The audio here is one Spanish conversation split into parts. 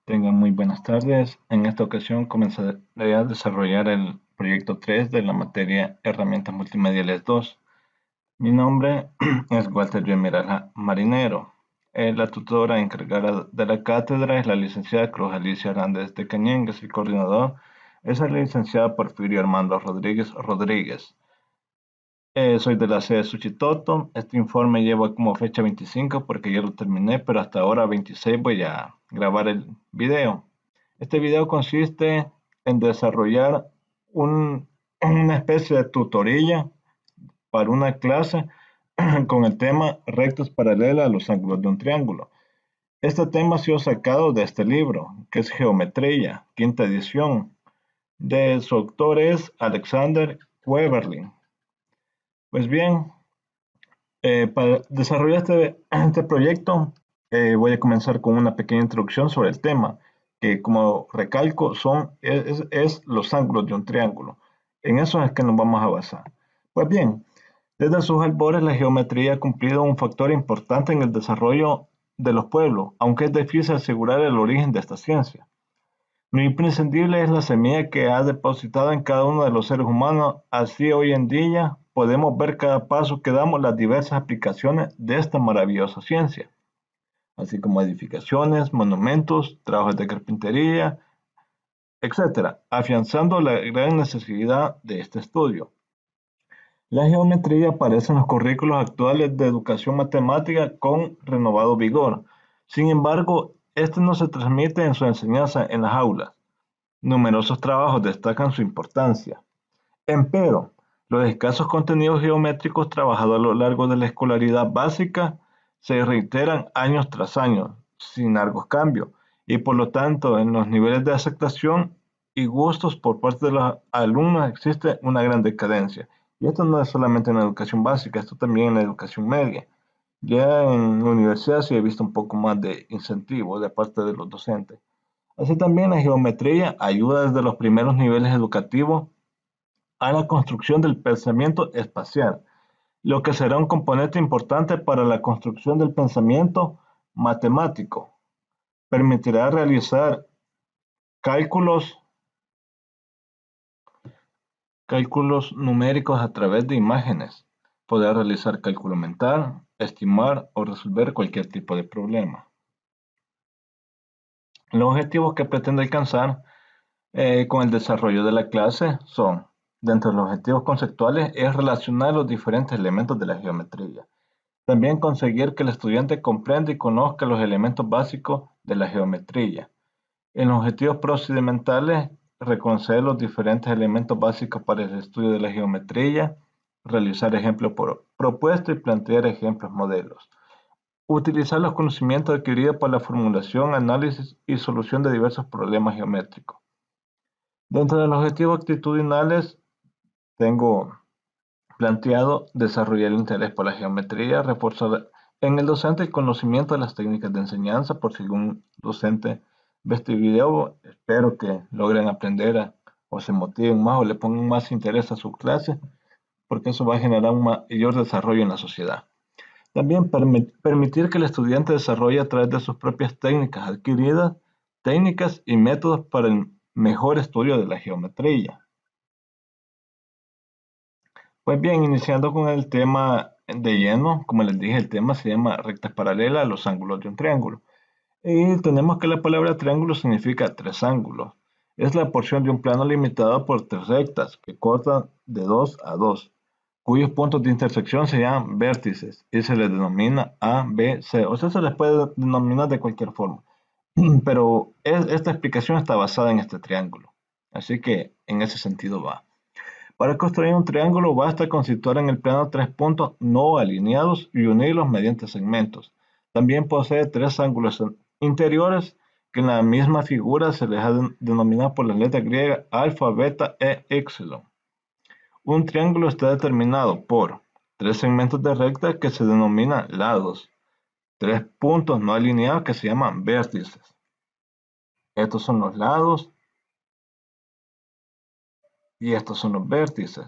Tengan muy buenas tardes. En esta ocasión comenzaré a desarrollar el proyecto 3 de la materia Herramientas Multimediales 2. Mi nombre es Walter Yemiraja Marinero. La tutora encargada de la cátedra es la licenciada Cruz Alicia Hernández de Cañengues. El coordinador es el licenciado Porfirio Armando Rodríguez Rodríguez. Soy de la sede de Suchitoto. Este informe lleva como fecha 25 porque ya lo terminé, pero hasta ahora 26 voy a grabar el video. Este video consiste en desarrollar una especie de tutoría para una clase con el tema rectas paralelas a los ángulos de un triángulo. Este tema ha sido sacado de este libro, que es Geometría, quinta edición, de su autor es Alexander Weberlin. Pues bien, para desarrollar este proyecto, voy a comenzar con una pequeña introducción sobre el tema, que como recalco es los ángulos de un triángulo. En eso es que nos vamos a basar. Pues bien, desde sus albores la geometría ha cumplido un factor importante en el desarrollo de los pueblos, aunque es difícil asegurar el origen de esta ciencia. Lo imprescindible es la semilla que ha depositado en cada uno de los seres humanos. Así hoy en día podemos ver cada paso que damos las diversas aplicaciones de esta maravillosa ciencia, así como edificaciones, monumentos, trabajos de carpintería, etcétera, afianzando la gran necesidad de este estudio. La geometría aparece en los currículos actuales de educación matemática con renovado vigor. Sin embargo, este no se transmite en su enseñanza en las aulas. Numerosos trabajos destacan su importancia. Empero, los escasos contenidos geométricos trabajados a lo largo de la escolaridad básica se reiteran año tras año, sin largos cambios, y por lo tanto en los niveles de aceptación y gustos por parte de los alumnos existe una gran decadencia. Y esto no es solamente en la educación básica, esto también en la educación media. Ya en la universidad sí he visto un poco más de incentivo de parte de los docentes. Así también la geometría ayuda desde los primeros niveles educativos a la construcción del pensamiento espacial, lo que será un componente importante para la construcción del pensamiento matemático. Permitirá realizar cálculos, cálculos numéricos a través de imágenes. Podrá realizar cálculo mental, estimar o resolver cualquier tipo de problema. Los objetivos que pretende alcanzar con el desarrollo de la clase son, dentro de los objetivos conceptuales, es relacionar los diferentes elementos de la geometría. También conseguir que el estudiante comprenda y conozca los elementos básicos de la geometría. En los objetivos procedimentales, reconocer los diferentes elementos básicos para el estudio de la geometría, realizar ejemplos por propuesto y plantear ejemplos modelos. Utilizar los conocimientos adquiridos para la formulación, análisis y solución de diversos problemas geométricos. Dentro de los objetivos actitudinales, tengo planteado desarrollar el interés por la geometría, reforzar en el docente el conocimiento de las técnicas de enseñanza, por si algún docente ve este video, espero que logren o se motiven más o le pongan más interés a su clase, porque eso va a generar un mayor desarrollo en la sociedad. También permitir que el estudiante desarrolle a través de sus propias técnicas adquiridas, técnicas y métodos para el mejor estudio de la geometría. Pues bien, iniciando con el tema de lleno, como les dije, el tema se llama rectas paralelas a los ángulos de un triángulo. Y tenemos que la palabra triángulo significa tres ángulos. Es la porción de un plano limitado por tres rectas que cortan de 2 a 2, cuyos puntos de intersección se llaman vértices y se les denomina A, B, C. O sea, se les puede denominar de cualquier forma. Pero esta explicación está basada en este triángulo. Así que en ese sentido va. Para construir un triángulo basta con situar en el plano tres puntos no alineados y unirlos mediante segmentos. También posee tres ángulos interiores que en la misma figura se les ha denominado por las letras griegas alfa, beta e epsilon. Un triángulo está determinado por tres segmentos de recta que se denominan lados, tres puntos no alineados que se llaman vértices. Estos son los lados y estos son los vértices,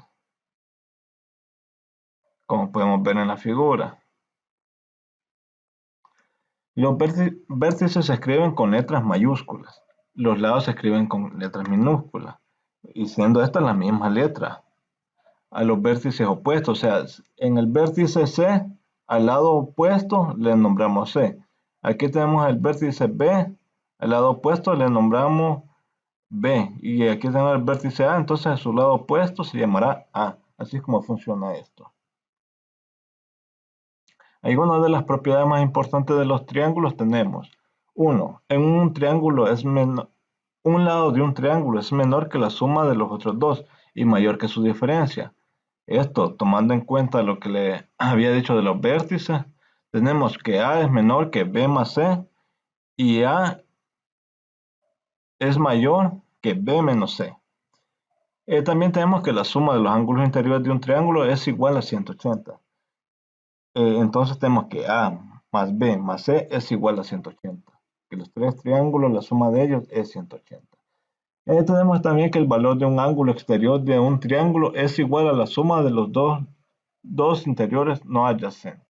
como podemos ver en la figura. Los vértices se escriben con letras mayúsculas. Los lados se escriben con letras minúsculas. Y siendo estas las mismas letras. A los vértices opuestos, o sea, en el vértice C, al lado opuesto le nombramos C. Aquí tenemos el vértice B, al lado opuesto le nombramos B. Y aquí tenemos el vértice A, entonces a su lado opuesto se llamará A. Así es como funciona esto. Algunas de las propiedades más importantes de los triángulos tenemos. 1. En un triángulo un lado de un triángulo es menor que la suma de los otros dos y mayor que su diferencia. Esto, tomando en cuenta lo que le había dicho de los vértices, tenemos que A es menor que B más C y A es mayor que B menos C. También tenemos que la suma de los ángulos interiores de un triángulo es igual a 180. Entonces tenemos que A más B más C es igual a 180. Que los tres triángulos, la suma de ellos es 180. Tenemos también que el valor de un ángulo exterior de un triángulo es igual a la suma de los dos interiores no adyacentes.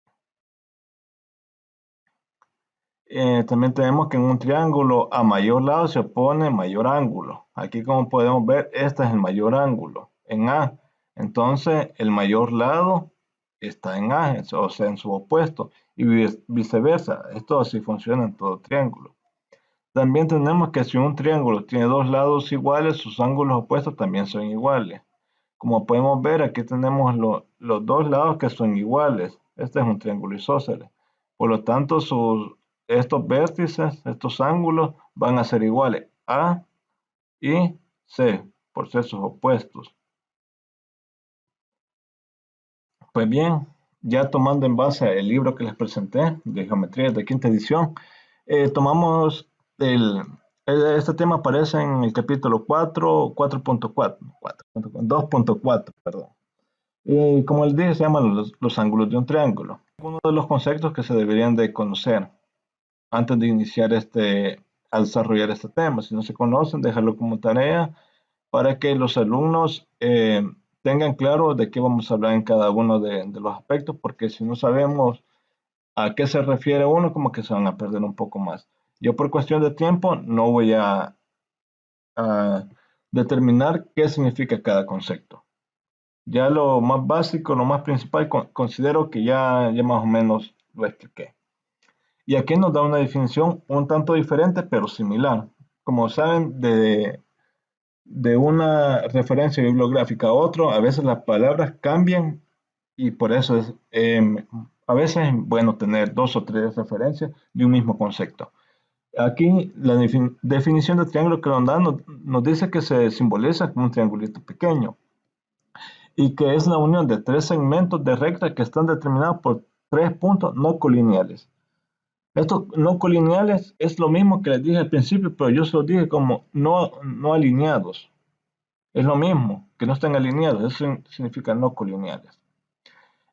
También tenemos que en un triángulo a mayor lado se opone mayor ángulo. Aquí como podemos ver, este es el mayor ángulo en A. Entonces el mayor lado está en A, o sea, en su opuesto. Y viceversa. Esto así funciona en todo triángulo. También tenemos que si un triángulo tiene dos lados iguales, sus ángulos opuestos también son iguales. Como podemos ver, aquí tenemos los dos lados que son iguales. Este es un triángulo isósceles. Por lo tanto, estos vértices, estos ángulos, van a ser iguales A y C, por ser sus opuestos. Pues bien, ya tomando en base el libro que les presenté, de geometría de quinta edición, tomamos este tema aparece en el capítulo 2.4, perdón. Y como les dije, se llaman los ángulos de un triángulo. Uno de los conceptos que se deberían de conocer antes de iniciar a desarrollar este tema. Si no se conocen, déjalo como tarea para que los alumnos tengan claro de qué vamos a hablar en cada uno de los aspectos, porque si no sabemos a qué se refiere uno, como que se van a perder un poco más. Yo por cuestión de tiempo no voy a determinar qué significa cada concepto. Ya lo más básico, lo más principal, considero que ya más o menos lo expliqué. Y aquí nos da una definición un tanto diferente, pero similar. Como saben, de una referencia bibliográfica a otro, a veces las palabras cambian y por eso a veces es bueno tener dos o tres referencias de un mismo concepto. Aquí la definición de triángulo que nos da nos dice que se simboliza como un triangulito pequeño y que es la unión de tres segmentos de recta que están determinados por tres puntos no colineales. Estos no colineales es lo mismo que les dije al principio, pero yo se los dije como no alineados. Es lo mismo, que no estén alineados, eso significa no colineales.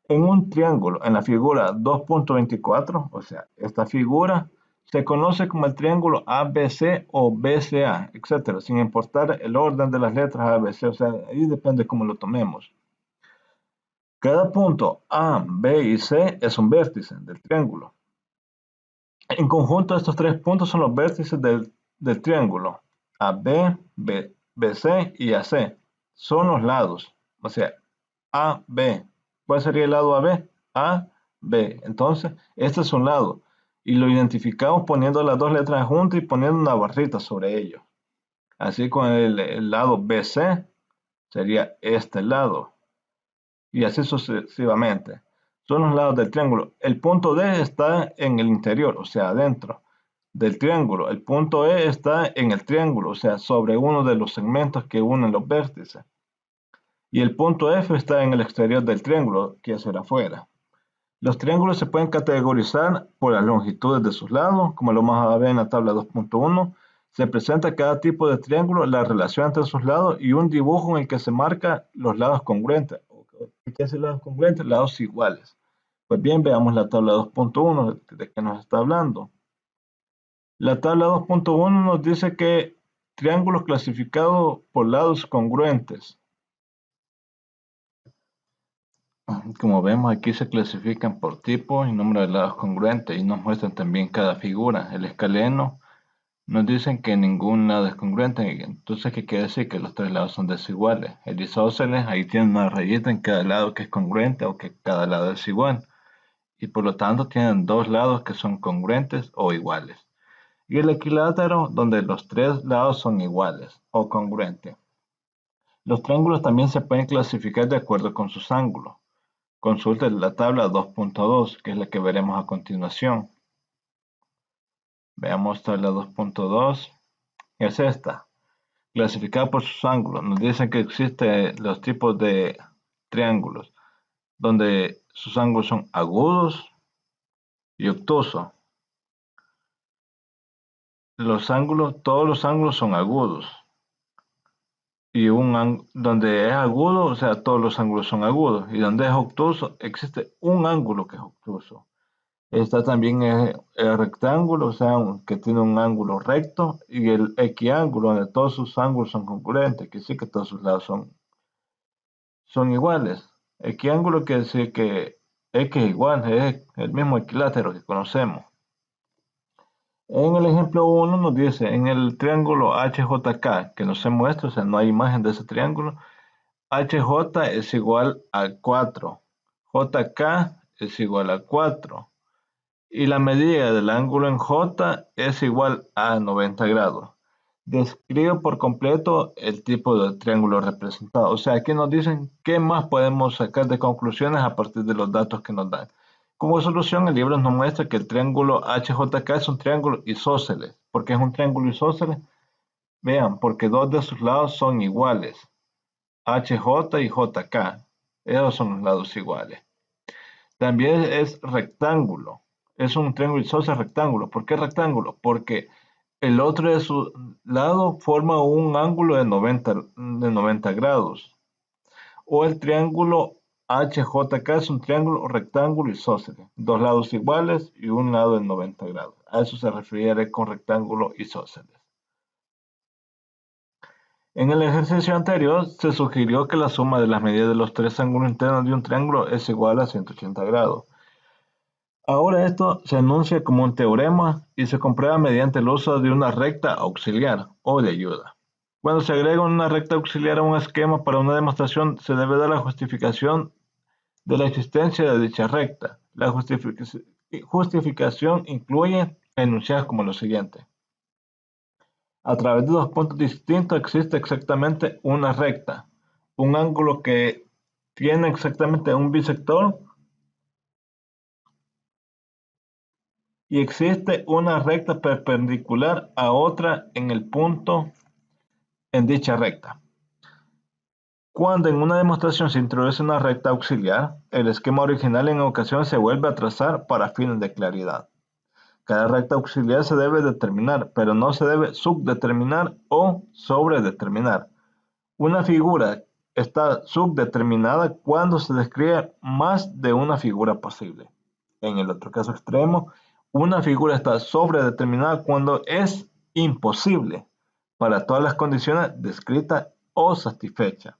En un triángulo, en la figura 2.24, o sea, esta figura se conoce como el triángulo ABC o BCA, etcétera, sin importar el orden de las letras ABC, o sea, ahí depende cómo lo tomemos. Cada punto A, B y C es un vértice del triángulo. En conjunto, estos tres puntos son los vértices del triángulo. AB, BC y AC son los lados. O sea, AB. ¿Cuál sería el lado AB? AB. Entonces, este es un lado. Y lo identificamos poniendo las dos letras juntas y poniendo una barrita sobre ello. Así con el lado BC sería este lado. Y así sucesivamente. Son los lados del triángulo. El punto D está en el interior, o sea, adentro del triángulo. El punto E está en el triángulo, o sea, sobre uno de los segmentos que unen los vértices. Y el punto F está en el exterior del triángulo, que es el afuera. Los triángulos se pueden categorizar por las longitudes de sus lados, como lo vamos a ver en la tabla 2.1. Se presenta cada tipo de triángulo, la relación entre sus lados y un dibujo en el que se marca los lados congruentes. ¿Qué es lados congruentes? Lados iguales. Pues bien, veamos la tabla 2.1 de que nos está hablando. La tabla 2.1 nos dice que triángulos clasificados por lados congruentes. Como vemos aquí se clasifican por tipo y número de lados congruentes y nos muestran también cada figura. El escaleno nos dicen que ningún lado es congruente, entonces ¿qué quiere decir? Que los tres lados son desiguales. El isósceles ahí tiene una rayita en cada lado que es congruente o que cada lado es igual. Y por lo tanto tienen dos lados que son congruentes o iguales. Y el equilátero donde los tres lados son iguales o congruentes. Los triángulos también se pueden clasificar de acuerdo con sus ángulos. Consulte la tabla 2.2, que es la que veremos a continuación. Veamos tabla 2.2. Es esta. Clasificada por sus ángulos. Nos dicen que existen los tipos de triángulos, donde sus ángulos son agudos y obtusos. Todos los ángulos son agudos. Y donde es agudo, o sea, todos los ángulos son agudos. Y donde es obtuso, existe un ángulo que es obtuso. Está también el rectángulo, o sea, que tiene un ángulo recto, y el equiángulo, donde todos sus ángulos son congruentes, que sí que todos sus lados son iguales. Equiángulo quiere decir que X es igual, es el mismo equilátero que conocemos. En el ejemplo 1 nos dice, en el triángulo HJK, que no se muestra, o sea, no hay imagen de ese triángulo, HJ es igual a 4, JK es igual a 4, y la medida del ángulo en J es igual a 90 grados. Describe por completo el tipo de triángulo representado. O sea, aquí nos dicen qué más podemos sacar de conclusiones a partir de los datos que nos dan. Como solución, el libro nos muestra que el triángulo HJK es un triángulo isósceles. ¿Por qué es un triángulo isósceles? Vean, porque dos de sus lados son iguales. HJ y JK. Esos son los lados iguales. También es rectángulo. Es un triángulo isósceles rectángulo. ¿Por qué rectángulo? Porque el otro de su lado forma un ángulo de 90 grados. O el triángulo HJK es un triángulo rectángulo isósceles. Dos lados iguales y un lado de 90 grados. A eso se refiere con rectángulo isósceles. En el ejercicio anterior se sugirió que la suma de las medidas de los tres ángulos internos de un triángulo es igual a 180 grados. Ahora esto se enuncia como un teorema y se comprueba mediante el uso de una recta auxiliar o de ayuda. Cuando se agrega una recta auxiliar a un esquema para una demostración, se debe dar la justificación de la existencia de dicha recta. La justificación incluye enunciados como lo siguiente. A través de dos puntos distintos existe exactamente una recta, un ángulo que tiene exactamente un bisector y existe una recta perpendicular a otra en el punto en dicha recta. Cuando en una demostración se introduce una recta auxiliar, el esquema original en ocasiones se vuelve a trazar para fines de claridad. Cada recta auxiliar se debe determinar, pero no se debe subdeterminar o sobredeterminar. Una figura está subdeterminada cuando se describe más de una figura posible. En el otro caso extremo, una figura está sobredeterminada cuando es imposible para todas las condiciones descritas o satisfechas.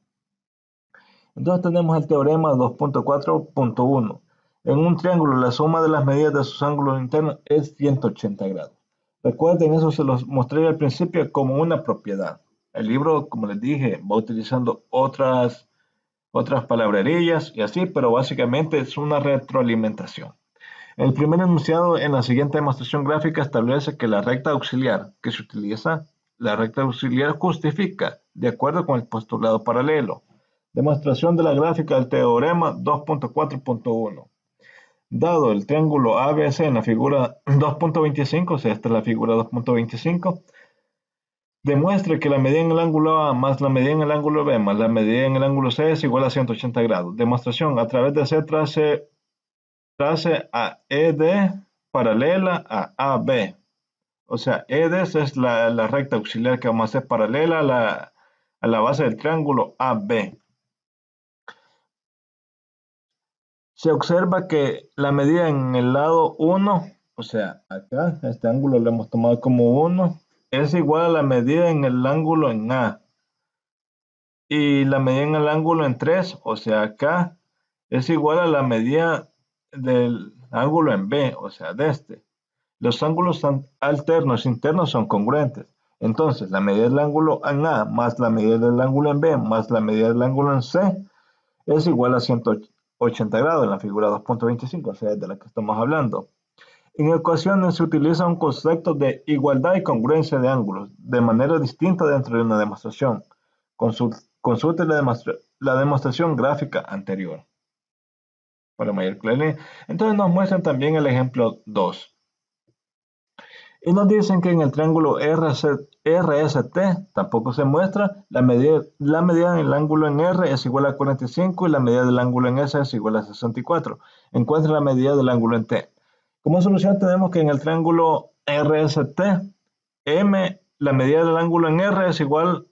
Entonces tenemos el teorema 2.4.1. En un triángulo la suma de las medidas de sus ángulos internos es 180 grados. Recuerden, eso se los mostré al principio como una propiedad. El libro, como les dije, va utilizando otras palabrerías y así, pero básicamente es una retroalimentación. El primer enunciado en la siguiente demostración gráfica establece que la recta auxiliar que se utiliza, la recta auxiliar justifica, de acuerdo con el postulado paralelo. Demostración de la gráfica del teorema 2.4.1. Dado el triángulo ABC en la figura 2.25, o sea, esta es la figura 2.25, demuestra que la medida en el ángulo A más la medida en el ángulo B más la medida en el ángulo C es igual a 180 grados. Demostración: a través de C trace a ED paralela a AB. O sea, ED es la recta auxiliar que vamos a hacer paralela a la base del triángulo AB. Se observa que la medida en el lado 1, o sea, acá, este ángulo lo hemos tomado como 1, es igual a la medida en el ángulo en A. Y la medida en el ángulo en 3, o sea, acá, es igual a la medida del ángulo en B, o sea, de este. Los ángulos alternos internos son congruentes. Entonces, la medida del ángulo en A más la medida del ángulo en B más la medida del ángulo en C es igual a 180 grados en la figura 2.25, o sea, de la que estamos hablando. En ecuaciones se utiliza un concepto de igualdad y congruencia de ángulos de manera distinta dentro de una demostración. Consulte la demostración gráfica anterior para mayor claridad. Entonces nos muestran también el ejemplo 2. Y nos dicen que en el triángulo RST tampoco se muestra la medida del ángulo en R es igual a 45 y la medida del ángulo en S es igual a 64. Encuentra la medida del ángulo en T. Como solución tenemos que en el triángulo RST, la medida del ángulo en R es igual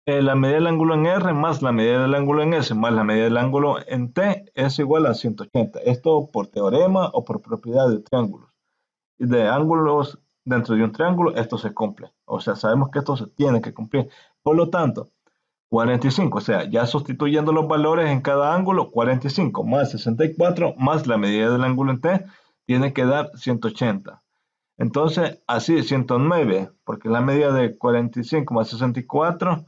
a la medida del ángulo en R más la medida del ángulo en S más la medida del ángulo en T es igual a 180. Esto por teorema o por propiedad de triángulos. De ángulos dentro de un triángulo, esto se cumple. O sea, sabemos que esto se tiene que cumplir. Por lo tanto, 45, o sea, ya sustituyendo los valores en cada ángulo, 45 más 64 más la medida del ángulo en T, tiene que dar 180. Entonces, así 109, porque la medida de 45 más 64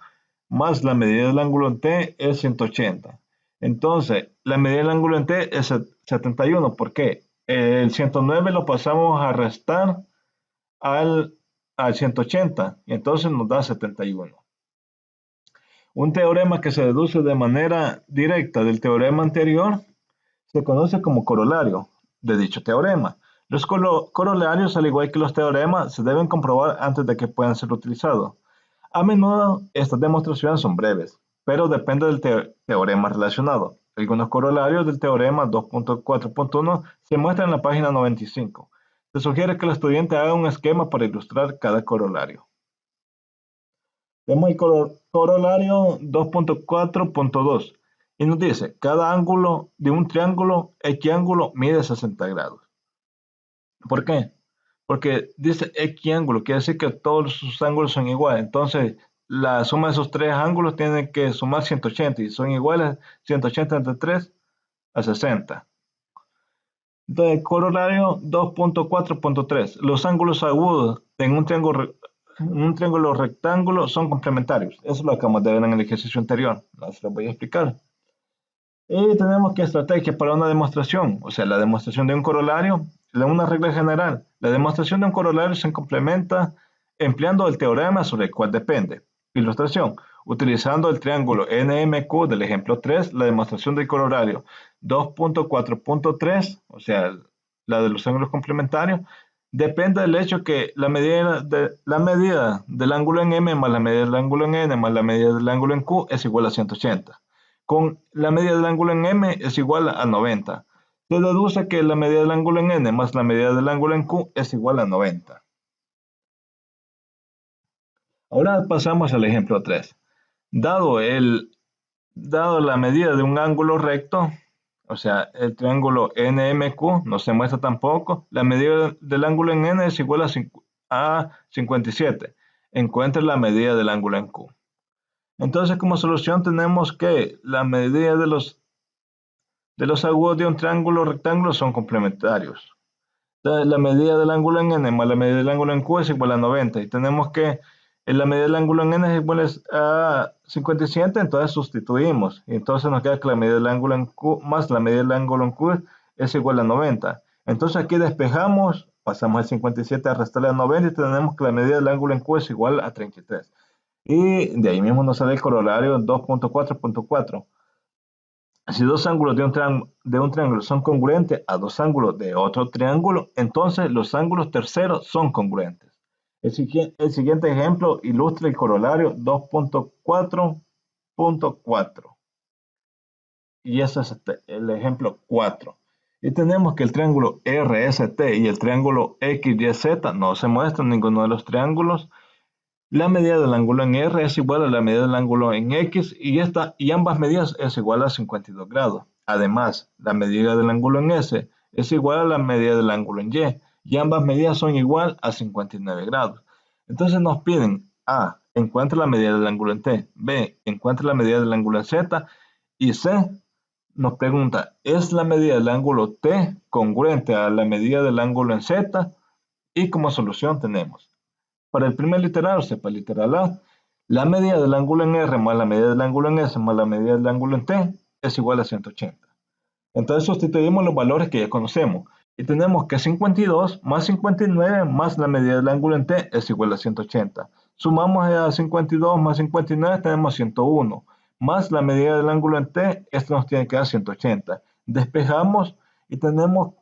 más la medida del ángulo en T es 180. Entonces, la medida del ángulo en T es 71. ¿Por qué? El 109 lo pasamos a restar al 180 y entonces nos da 71. Un teorema que se deduce de manera directa del teorema anterior se conoce como corolario de dicho teorema. Los corolarios, al igual que los teoremas, se deben comprobar antes de que puedan ser utilizados. A menudo estas demostraciones son breves, pero depende del teorema relacionado. Algunos corolarios del teorema 2.4.1 se muestran en la página 95. Se sugiere que el estudiante haga un esquema para ilustrar cada corolario. Vemos el corolario 2.4.2 y nos dice, cada ángulo de un triángulo equiángulo mide 60 grados. ¿Por qué? Porque dice equiángulo, quiere decir que todos sus ángulos son iguales. Entonces, la suma de esos tres ángulos tiene que sumar 180 y son iguales 180 entre 3 a 60. Entonces, corolario 2.4.3. Los ángulos agudos en un triángulo rectángulo son complementarios. Eso lo acabamos de ver en el ejercicio anterior. No se lo voy a explicar. Y tenemos que estrategia para una demostración, o sea, la demostración de un corolario, una regla general. La demostración de un corolario se complementa empleando el teorema sobre el cual depende. Ilustración. Utilizando el triángulo NMQ del ejemplo 3, la demostración del corolario 2.4.3, o sea, la de los ángulos complementarios, depende del hecho que la medida del ángulo en M más la medida del ángulo en N más la medida del ángulo en Q es igual a 180. Con la medida del ángulo en M es igual a 90. Se deduce que la medida del ángulo en N más la medida del ángulo en Q es igual a 90. Ahora pasamos al ejemplo 3. Dado la medida de un ángulo recto, o sea, el triángulo NMQ no se muestra tampoco, la medida del ángulo en N es igual a 57. Encuentre la medida del ángulo en Q. Entonces, como solución tenemos que la medida de los agudos de un triángulo rectángulo son complementarios. Entonces, la medida del ángulo en N más la medida del ángulo en Q es igual a 90. Y tenemos que la medida del ángulo en N es igual a 57, entonces sustituimos. Y entonces nos queda que la medida del ángulo en Q más la medida del ángulo en Q es igual a 90. Entonces aquí despejamos, pasamos el 57 a restarle a 90 y tenemos que la medida del ángulo en Q es igual a 33. Y de ahí mismo nos sale el corolario 2.4.4. Si dos ángulos de un triángulo son congruentes a dos ángulos de otro triángulo, entonces los ángulos terceros son congruentes. El siguiente ejemplo ilustra el corolario 2.4.4. Y ese es el ejemplo 4. Y tenemos que el triángulo RST y el triángulo XYZ no se muestran ninguno de los triángulos. La medida del ángulo en R es igual a la medida del ángulo en X y ambas medidas es igual a 52 grados. Además, la medida del ángulo en S es igual a la medida del ángulo en y ambas medidas son igual a 59 grados. Entonces nos piden A, encuentra la medida del ángulo en T, B, encuentra la medida del ángulo en Z y C, nos pregunta, ¿es la medida del ángulo T congruente a la medida del ángulo en Z? Y como solución tenemos, para el primer literal, o sea, para el literal A, la medida del ángulo en R más la medida del ángulo en S más la medida del ángulo en T es igual a 180. Entonces sustituimos los valores que ya conocemos y tenemos que 52 más 59 más la medida del ángulo en T es igual a 180. Sumamos a 52 más 59 tenemos 101 más la medida del ángulo en T, esto nos tiene que dar 180. Despejamos y tenemos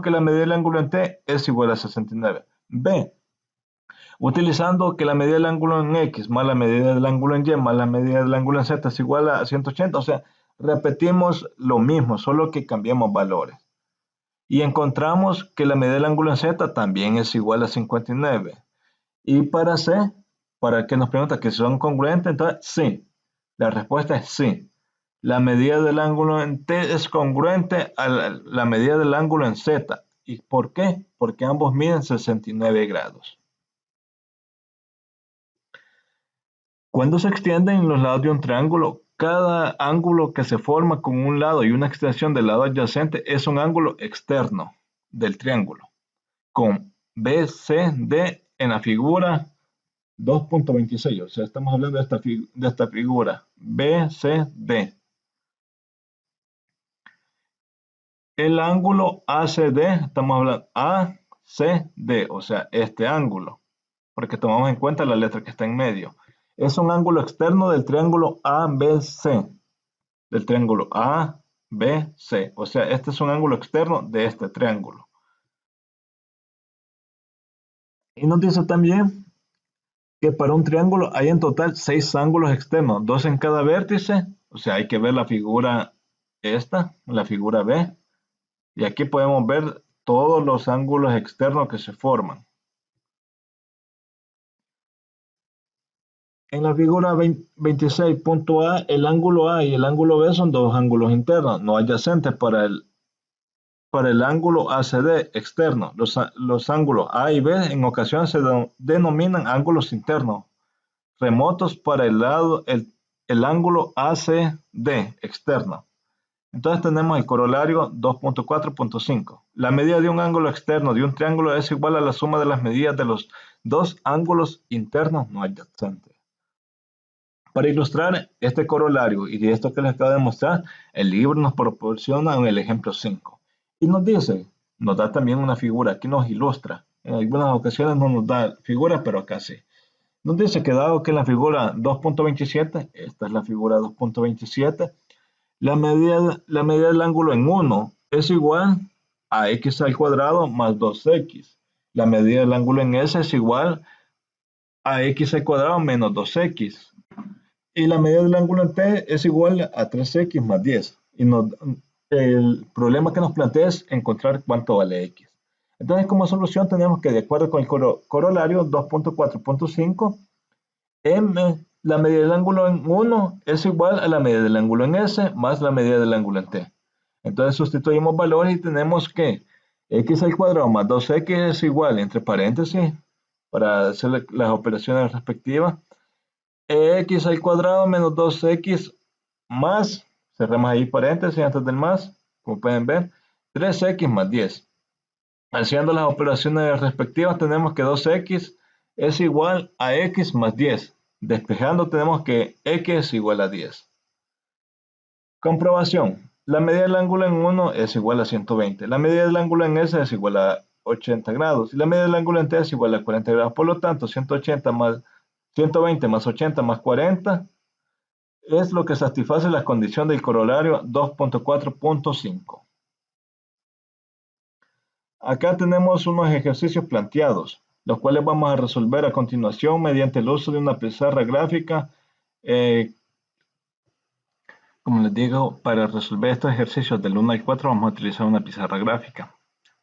que la medida del ángulo en T es igual a 69. B, utilizando que la medida del ángulo en X más la medida del ángulo en Y más la medida del ángulo en Z es igual a 180, o sea, repetimos lo mismo, solo que cambiamos valores. Y encontramos que la medida del ángulo en Z también es igual a 59. Y para C, para que nos pregunta que son congruentes, entonces sí. La respuesta es sí. La medida del ángulo en T es congruente a la medida del ángulo en Z. ¿Y por qué? Porque ambos miden 69 grados. Cuando se extienden los lados de un triángulo, cada ángulo que se forma con un lado y una extensión del lado adyacente es un ángulo externo del triángulo, con BCD en la figura 2.26, o sea, estamos hablando de esta figura, BCD. El ángulo ACD, estamos hablando ACD, o sea, este ángulo, porque tomamos en cuenta la letra que está en medio. Es un ángulo externo del triángulo ABC, del triángulo ABC, o sea, este es un ángulo externo de este triángulo. Y nos dice también que para un triángulo hay en total 6 ángulos externos, 2 en cada vértice, o sea, hay que ver la figura esta, la figura B, y aquí podemos ver todos los ángulos externos que se forman. En la figura 26.A, el ángulo A y el ángulo B son dos ángulos internos, no adyacentes para el ángulo ACD externo. Los ángulos A y B en ocasiones se denominan ángulos internos, remotos para el ángulo ACD externo. Entonces tenemos el corolario 2.4.5. La medida de un ángulo externo de un triángulo es igual a la suma de las medidas de los dos ángulos internos no adyacentes. Para ilustrar este corolario y de esto que les acabo de mostrar, el libro nos proporciona el ejemplo 5. Y nos dice, nos da también una figura que nos ilustra. En algunas ocasiones no nos da figura, pero acá sí. Nos dice que dado que en la figura 2.27, esta es la figura 2.27, la medida del ángulo en 1 es igual a x al cuadrado más 2x. La medida del ángulo en S es igual a x al cuadrado menos 2x. Y la medida del ángulo en T es igual a 3x más 10. Y el problema que nos plantea es encontrar cuánto vale x. Entonces, como solución tenemos que, de acuerdo con el corolario 2.4.5, la medida del ángulo en 1 es igual a la medida del ángulo en S más la medida del ángulo en T. Entonces sustituimos valores y tenemos que x al cuadrado más 2x es igual, entre paréntesis, para hacer las operaciones respectivas, x al cuadrado menos 2x más, cerramos ahí paréntesis antes del más, como pueden ver, 3x más 10. Haciendo las operaciones respectivas tenemos que 2x es igual a x más 10. Despejando tenemos que x es igual a 10. Comprobación. La medida del ángulo en 1 es igual a 120. La medida del ángulo en S es igual a 80 grados. Y la medida del ángulo en T es igual a 40 grados. Por lo tanto, 180 más 120 más 80 más 40 es lo que satisface la condición del corolario 2.4.5. Acá tenemos unos ejercicios planteados, los cuales vamos a resolver a continuación mediante el uso de una pizarra gráfica. Como les digo, para resolver estos ejercicios del 1 al 4 vamos a utilizar una pizarra gráfica,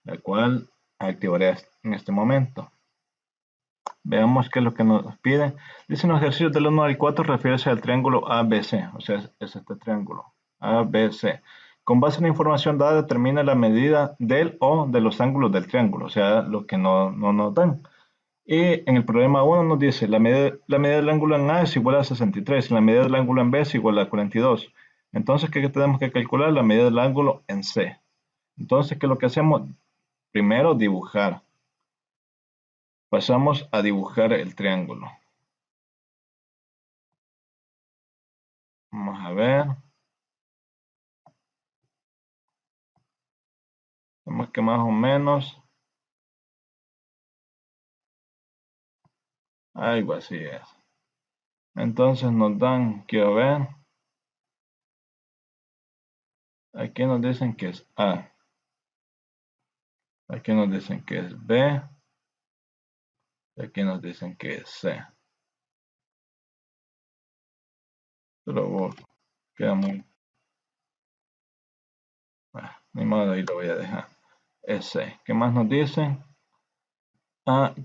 la cual activaré en este momento. Veamos qué es lo que nos pide. Dicen los ejercicios del 1 al 4 refiere al triángulo ABC, o sea, es este triángulo, ABC. Con base en la información dada, determina la medida del o de los ángulos del triángulo, o sea, lo que no nos dan. Y en el problema 1 nos dice, la medida del ángulo en A es igual a 63, la medida del ángulo en B es igual a 42. Entonces, ¿qué tenemos que calcular? La medida del ángulo en C. Entonces, ¿qué es lo que hacemos? Primero, dibujar. Pasamos a dibujar el triángulo. Vamos a ver. Vemos que más o menos algo así es. Entonces nos dan, quiero ver. Aquí nos dicen que es A. Aquí nos dicen que es B. Y aquí nos dicen que es C. Pero queda muy... ni modo, ahí lo voy a dejar. Es C. ¿Qué más nos dicen?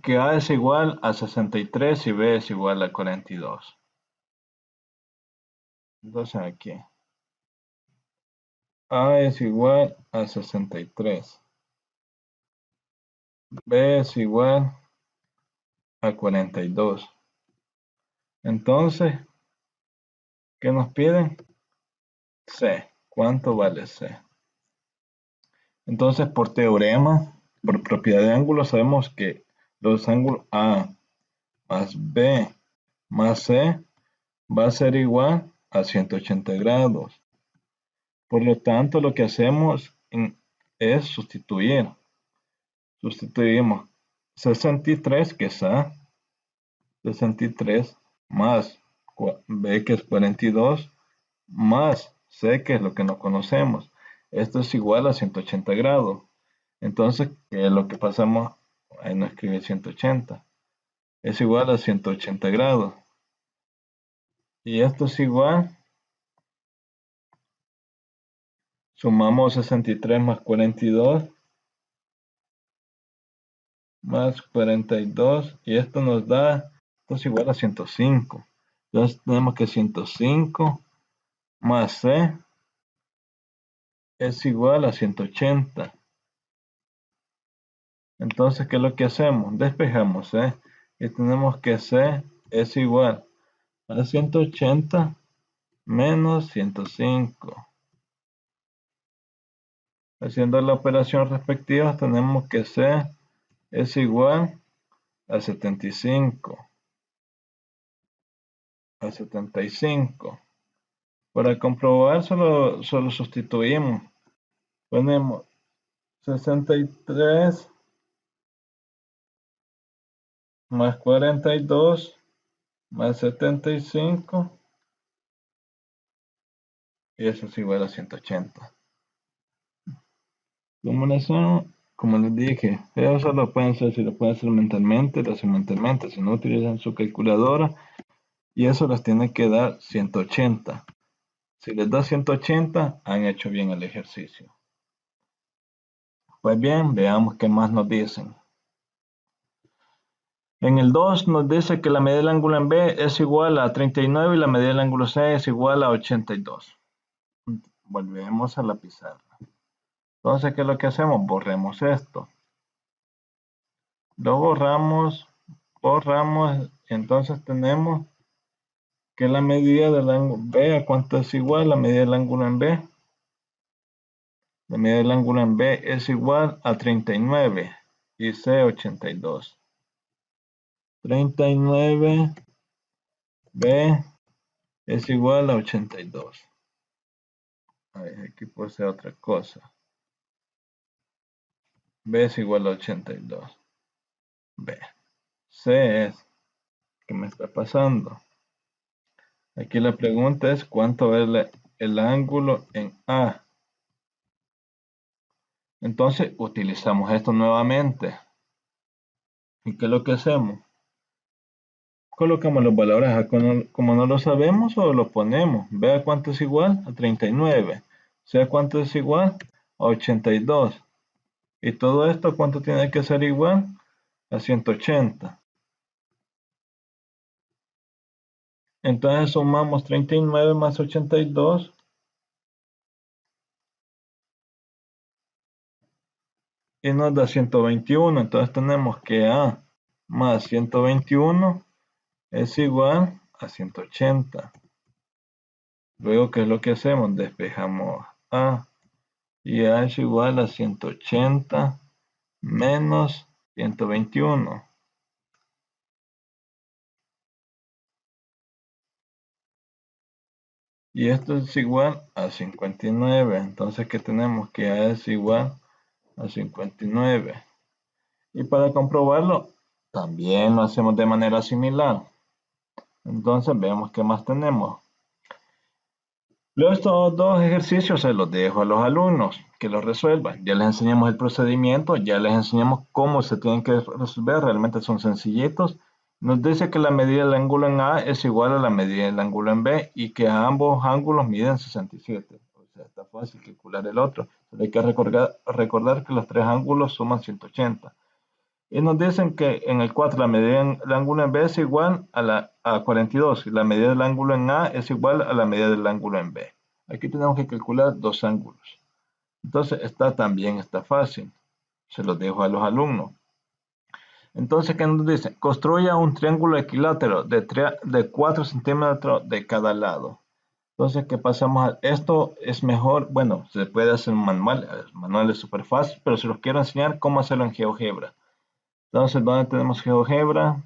Que A es igual a 63 y B es igual a 42. Entonces aquí. A es igual a 63. B es igual a 42. Entonces, ¿qué nos piden? C. ¿Cuánto vale C? Entonces, por teorema, por propiedad de ángulo, sabemos que los ángulos A más B más C va a ser igual a 180 grados. Por lo tanto, lo que hacemos es sustituir. Sustituimos 63, que es A, 63 más B, que es 42, más C, que es lo que no conocemos. Esto es igual a 180 grados. Entonces, ¿qué es lo que pasamos? Ahí no escribe 180. Es igual a 180 grados. Y esto es igual, sumamos 63 más 42, más 42, y esto nos da, esto es igual a 105. Entonces tenemos que 105 más C es igual a 180. Entonces, ¿qué es lo que hacemos? Despejamos C y tenemos que C es igual a 180 menos 105. Haciendo la operación respectiva, tenemos que C es igual a 75. A 75. Para comprobar, solo sustituimos. Ponemos 63 más 42 más 75. Y eso es igual a 180. Como les dije, eso lo pueden hacer, si lo pueden hacer mentalmente, lo hacen mentalmente, si no utilizan su calculadora, y eso les tiene que dar 180. Si les da 180, han hecho bien el ejercicio. Pues bien, veamos qué más nos dicen. En el 2 nos dice que la medida del ángulo en B es igual a 39 y la medida del ángulo C es igual a 82. Volvemos a la pizarra. Entonces, ¿qué es lo que hacemos? Borremos esto. Lo borramos, entonces tenemos que la medida del ángulo B, ¿a cuánto es igual? La medida del ángulo en B. La medida del ángulo en B es igual a 39 y C 82. 39 B es igual a 82. Aquí puede ser otra cosa. B es igual a 82. B. C es, ¿qué me está pasando? Aquí la pregunta es cuánto es el ángulo en A. Entonces utilizamos esto nuevamente. ¿Y qué es lo que hacemos? Colocamos los valores A como no lo sabemos, o lo ponemos. B a cuánto es igual a 39. C a cuánto es igual a 82. Y todo esto, ¿cuánto tiene que ser igual? A 180. Entonces sumamos 39 más 82 y nos da 121. Entonces tenemos que A más 121 es igual a 180. Luego, ¿qué es lo que hacemos? Despejamos A y A es igual a 180 menos 121. Y esto es igual a 59. Entonces, ¿qué tenemos? Que A es igual a 59. Y para comprobarlo, también lo hacemos de manera similar. Entonces, veamos qué más tenemos. Estos dos ejercicios se los dejo a los alumnos que los resuelvan. Ya les enseñamos el procedimiento, ya les enseñamos cómo se tienen que resolver, realmente son sencillitos. Nos dice que la medida del ángulo en A es igual a la medida del ángulo en B y que ambos ángulos miden 67. O sea, está fácil calcular el otro. Pero hay que recordar que los tres ángulos suman 180. Y nos dicen que en el 4 la medida del ángulo en B es igual a 42 y la medida del ángulo en A es igual a la medida del ángulo en B. Aquí tenemos que calcular dos ángulos. Entonces, también está fácil. Se los dejo a los alumnos. Entonces, ¿qué nos dice? Construya un triángulo equilátero de 4 centímetros de cada lado. Entonces, ¿qué pasamos? Esto es mejor, bueno, se puede hacer en manual. El manual es súper fácil, pero se los quiero enseñar cómo hacerlo en GeoGebra. Entonces, ¿dónde tenemos GeoGebra?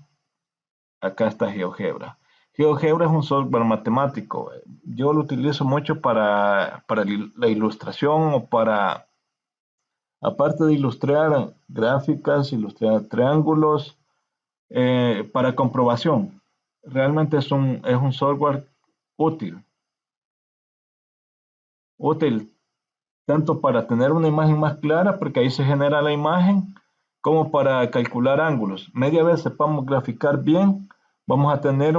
Acá está GeoGebra. GeoGebra es un software matemático. Yo lo utilizo mucho para la ilustración o para, aparte de ilustrar gráficas, ilustrar triángulos, para comprobación. Realmente es un software útil. Útil tanto para tener una imagen más clara, porque ahí se genera la imagen, como para calcular ángulos. Media vez sepamos graficar bien, vamos a tener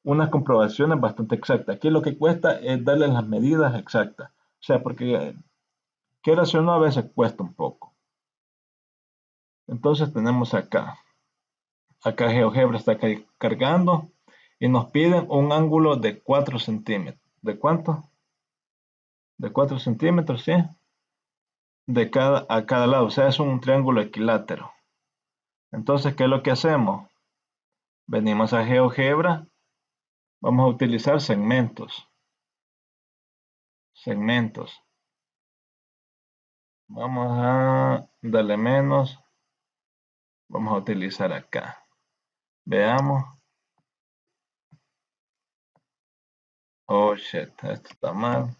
unas comprobaciones bastante exactas. Aquí lo que cuesta es darle las medidas exactas. O sea, porque quiera o no, a veces cuesta un poco. Entonces tenemos acá GeoGebra está cargando y nos piden un ángulo de 4 centímetros. ¿De cuánto? De 4 centímetros, ¿sí? A cada lado, o sea, es un triángulo equilátero. Entonces, ¿qué es lo que hacemos? Venimos a GeoGebra, vamos a utilizar segmentos. Segmentos. Vamos a darle menos. Vamos a utilizar acá. Veamos. Oh, shit, esto está mal.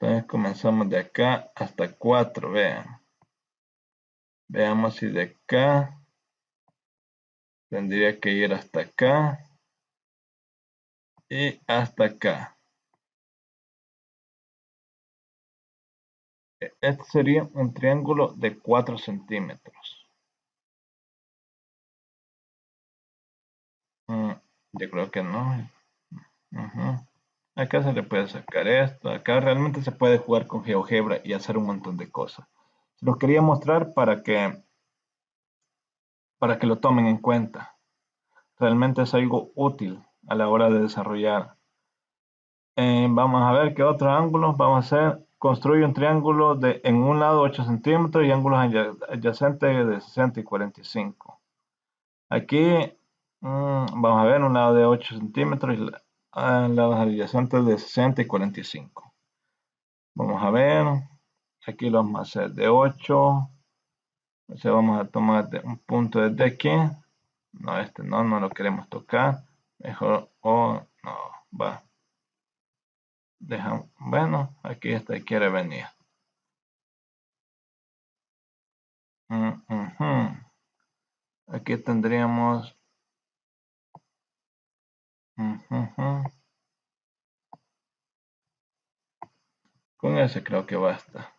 Entonces comenzamos de acá hasta 4, vean. Veamos si de acá tendría que ir hasta acá y hasta acá. Este sería un triángulo de 4 centímetros. Yo creo que no. Acá se le puede sacar esto. Acá realmente se puede jugar con GeoGebra y hacer un montón de cosas. Se los quería mostrar para que lo tomen en cuenta. Realmente es algo útil a la hora de desarrollar. Vamos a ver qué otros ángulos vamos a hacer. Construye un triángulo en un lado 8 centímetros y ángulos adyacentes de 60 y 45. Aquí vamos a ver un lado de 8 centímetros y lados adyacentes de 60 y 45. Vamos a ver. Aquí lo vamos a hacer de 8. O sea, vamos a tomar un punto desde aquí. No, este no lo queremos tocar. Mejor, no, va. Bueno, aquí este quiere venir. Aquí tendríamos. Con ese creo que basta.